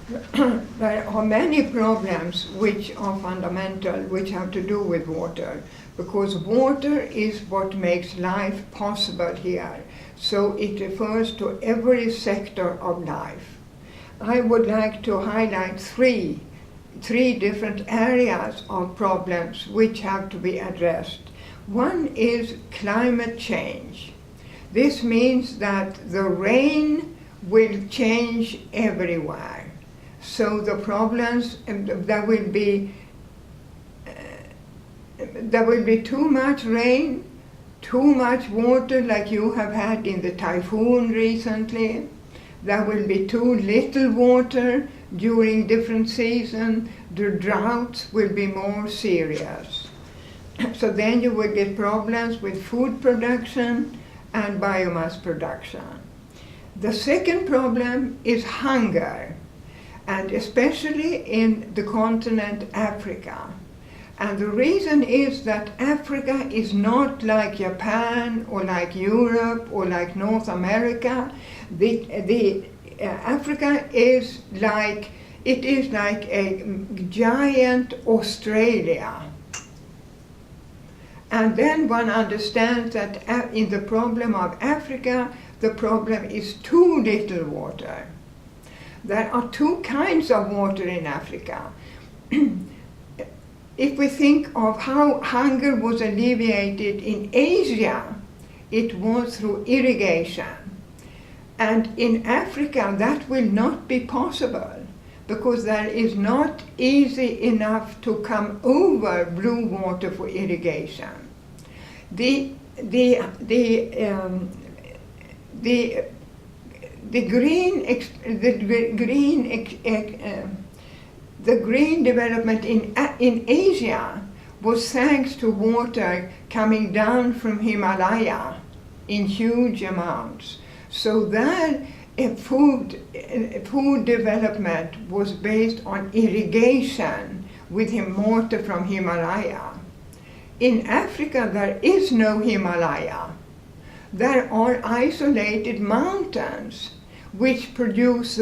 There are many problems which are fundamental, which have to do with water, because water is what makes life possible here. So it refers to every sector of life. I would like to highlight three different areas of problems which have to be addressed. One is climate change. This means that the rain will change everywhere. So the problems, there will be too much rain, too much water like you have had in the typhoon recently. There will be too little water during different seasons. The droughts will be more serious. So then you will get problems with food production and biomass production. The second problem is hunger, and especially in the continent Africa. And the reason is that Africa is not like Japan or like Europe or like North America. Africa is like a giant Australia. And then one understands that in the problem of Africa, the problem is too little water. There are two kinds of water in Africa. If we think of how hunger was alleviated in Asia, it was through irrigation. And in Africa, that will not be possible, because there is not easy enough to come over blue water for irrigation. The green development in Asia was thanks to water coming down from Himalaya in huge amounts. So that food development was based on irrigation with water from Himalaya. In Africa, there is no Himalaya. There are isolated mountains which produce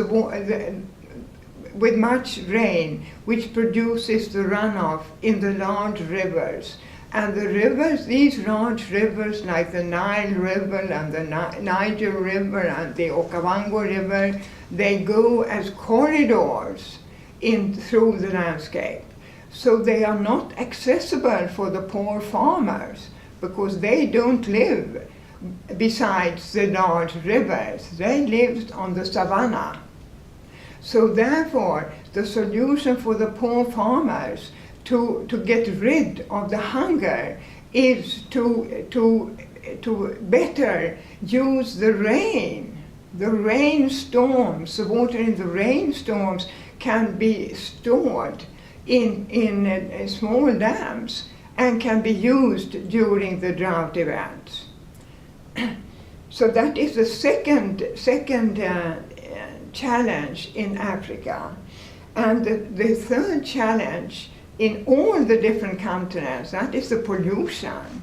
with much rain, which produces the runoff in the large rivers. And the rivers, these large rivers like the Nile River and the Niger River and the Okavango River, they go as corridors through the landscape. So they are not accessible for the poor farmers, because they don't live besides the large rivers. They lived on the savannah. So therefore, the solution for the poor farmers to get rid of the hunger is to better use the rain. The rainstorms, the water in the rainstorms can be stored in small dams and can be used during the drought events. So that is the second challenge in Africa. And the third challenge in all the different continents, that is the pollution.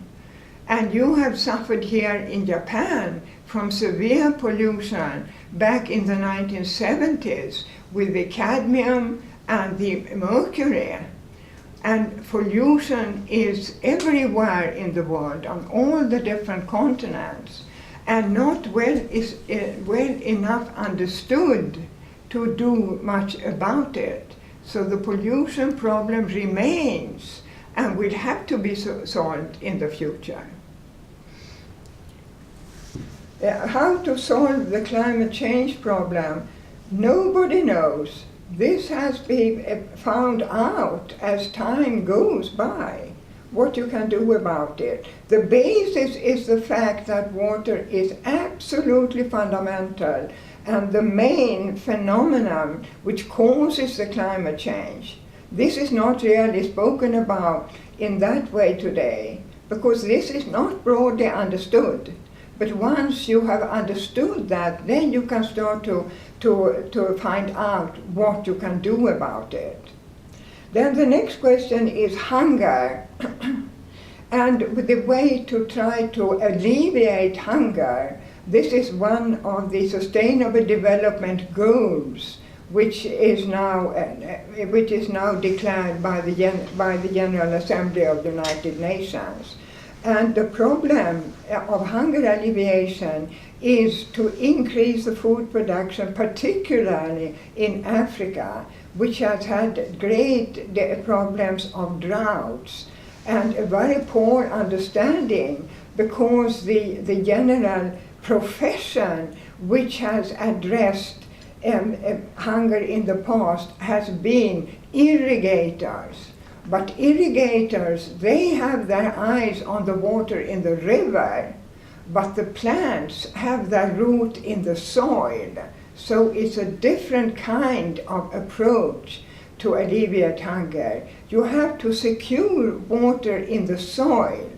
And you have suffered here in Japan from severe pollution back in the 1970s with the cadmium and the mercury. And pollution is everywhere in the world, on all the different continents, and not well enough understood to do much about it. So the pollution problem remains and will have to be solved in the future. How to solve the climate change problem? Nobody knows. This has been found out as time goes by, what you can do about it. The basis is the fact that water is absolutely fundamental and the main phenomenon which causes the climate change. This is not really spoken about in that way today, because this is not broadly understood. But once you have understood that, then you can start to find out what you can do about it. Then the next question is hunger. And the way to try to alleviate hunger, this is one of the Sustainable Development Goals, which is now declared by the General Assembly of the United Nations. And the problem of hunger alleviation is to increase the food production, particularly in Africa, which has had great problems of droughts and a very poor understanding, because the general profession which has addressed hunger in the past has been irrigators. But irrigators, they have their eyes on the water in the river, but the plants have their root in the soil. So it's a different kind of approach to alleviate hunger. You have to secure water in the soil.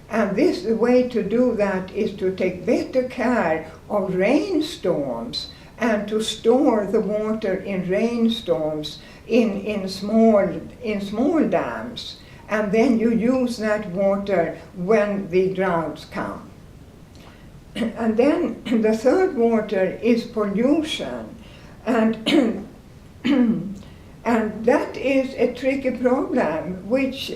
And the way to do that is to take better care of rainstorms and to store the water in rainstorms in small dams. And then you use that water when the droughts come. And then the third water is pollution. And and that is a tricky problem, which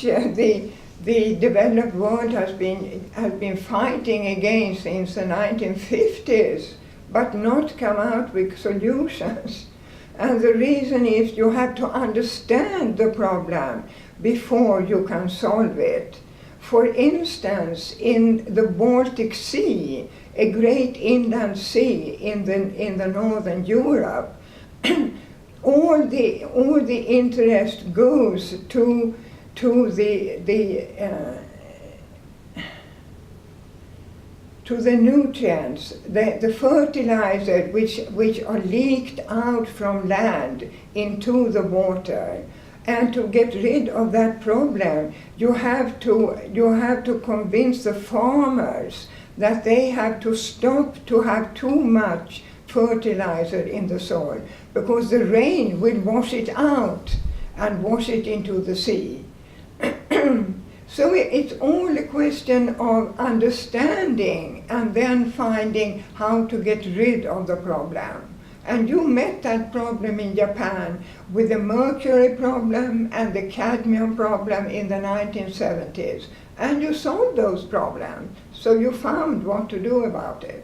the developed world has been fighting against since the 1950s, but not come out with solutions. And the reason is you have to understand the problem before you can solve it. For instance, in the Baltic Sea, a great inland sea in the northern Europe, all the interest goes to the nutrients, the fertilizer which are leaked out from land into the water. And to get rid of that problem, you have to convince the farmers that they have to stop to have too much fertilizer in the soil, because the rain will wash it out and wash it into the sea. So it's all a question of understanding and then finding how to get rid of the problem. And you met that problem in Japan with the mercury problem and the cadmium problem in the 1970s. And you solved those problems, so you found what to do about it.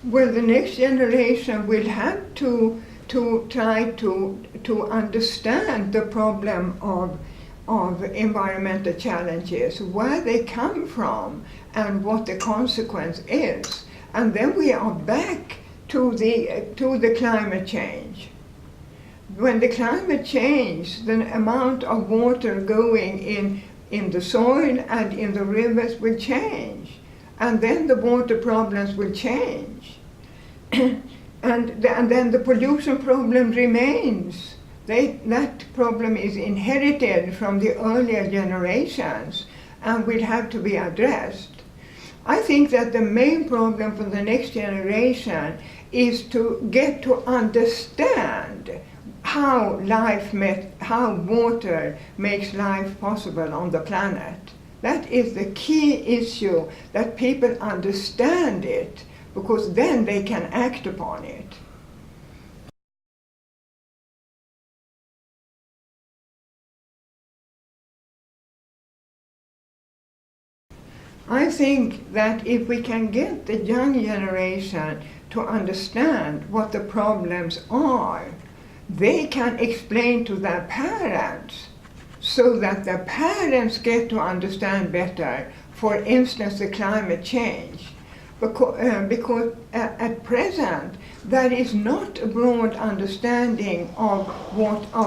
Well, the next generation will have to try to understand the problem of environmental challenges, where they come from, and what the consequence is. And then we are back to the climate change. When the climate change, the amount of water going in the soil and in the rivers will change. And then the water problems will change. And then the pollution problem remains. That problem is inherited from the earlier generations and will have to be addressed. I think that the main problem for the next generation is to get to understand how water makes life possible on the planet. That is the key issue, that people understand it, because then they can act upon it. I think that if we can get the young generation to understand what the problems are, they can explain to their parents, so that the parents get to understand better, for instance, the climate change. Because at present, there is not a broad understanding of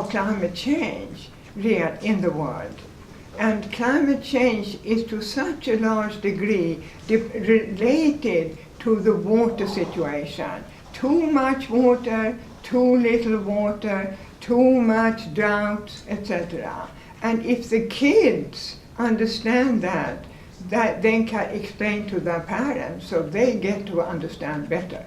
climate change real in the world. And climate change is to such a large degree related to the water situation. Too much water, too little water, too much droughts, etc. And if the kids understand that they can explain to their parents, so they get to understand better.